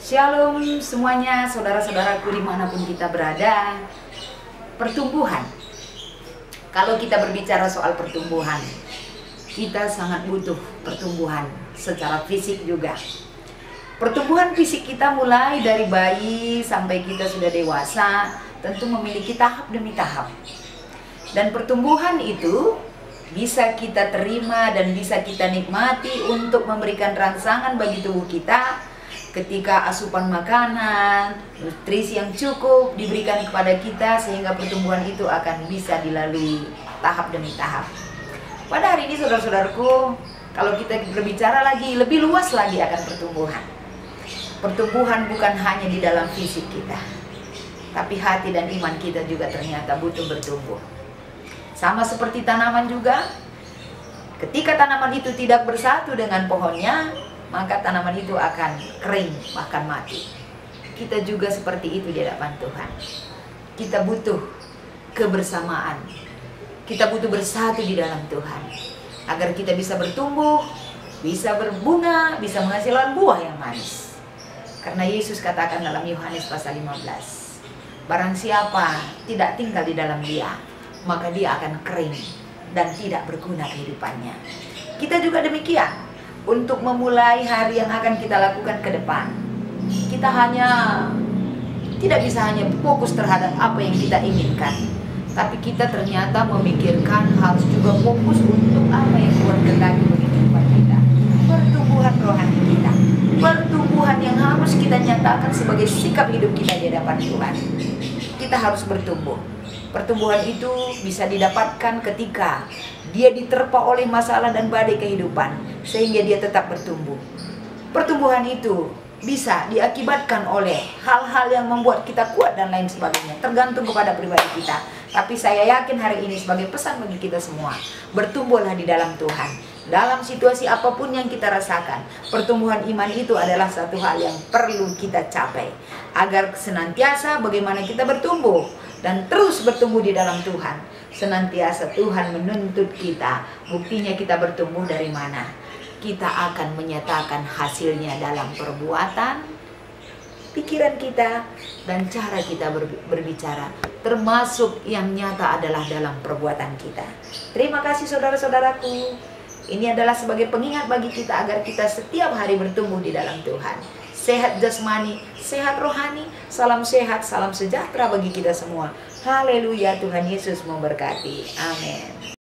Shalom semuanya, saudara-saudaraku dimanapun kita berada. Pertumbuhan. Kalau kita berbicara soal pertumbuhan, kita sangat butuh pertumbuhan secara fisik juga. Pertumbuhan fisik kita mulai dari bayi sampai kita sudah dewasa, tentu memiliki tahap demi tahap. Dan pertumbuhan itu bisa kita terima dan bisa kita nikmati untuk memberikan rangsangan bagi tubuh kita ketika asupan makanan, nutrisi yang cukup diberikan kepada kita sehingga pertumbuhan itu akan bisa dilalui tahap demi tahap. Pada hari ini saudara-saudaraku, kalau kita berbicara lagi lebih luas lagi akan pertumbuhan. Pertumbuhan bukan hanya di dalam fisik kita, tapi hati dan iman kita juga ternyata butuh bertumbuh. Sama seperti tanaman juga, ketika tanaman itu tidak bersatu dengan pohonnya, maka tanaman itu akan kering, bahkan mati. Kita juga seperti itu di hadapan Tuhan. Kita butuh kebersamaan. Kita butuh bersatu di dalam Tuhan, agar kita bisa bertumbuh, bisa berbunga, bisa menghasilkan buah yang manis. Karena Yesus katakan dalam Yohanes pasal 15, barang siapa tidak tinggal di dalam Dia, maka dia akan kering dan tidak berguna kehidupannya. Kita juga demikian. Untuk memulai hari yang akan kita lakukan ke depan, kita tidak bisa hanya fokus terhadap apa yang kita inginkan, tapi kita ternyata memikirkan harus juga fokus untuk apa yang Tuhan kehendaki bagi kehidupan kita. Pertumbuhan rohani kita, pertumbuhan yang harus kita nyatakan sebagai sikap hidup kita di hadapan Tuhan. Kita harus bertumbuh. Pertumbuhan itu bisa didapatkan ketika dia diterpa oleh masalah dan badai kehidupan, sehingga dia tetap bertumbuh. Pertumbuhan itu bisa diakibatkan oleh hal-hal yang membuat kita kuat dan lain sebagainya, tergantung kepada pribadi kita. Tapi saya yakin hari ini sebagai pesan bagi kita semua, bertumbuhlah di dalam Tuhan. Dalam situasi apapun yang kita rasakan, pertumbuhan iman itu adalah satu hal yang perlu kita capai, agar senantiasa bagaimana kita bertumbuh dan terus bertumbuh di dalam Tuhan. Senantiasa Tuhan menuntut kita. Buktinya kita bertumbuh dari mana? Kita akan menyatakan hasilnya dalam perbuatan, pikiran kita, dan cara kita berbicara. Termasuk yang nyata adalah dalam perbuatan kita. Terima kasih saudara-saudaraku. Ini adalah sebagai pengingat bagi kita agar kita setiap hari bertumbuh di dalam Tuhan. Sehat jasmani, sehat rohani, salam sehat, salam sejahtera bagi kita semua. Haleluya, Tuhan Yesus memberkati. Amin.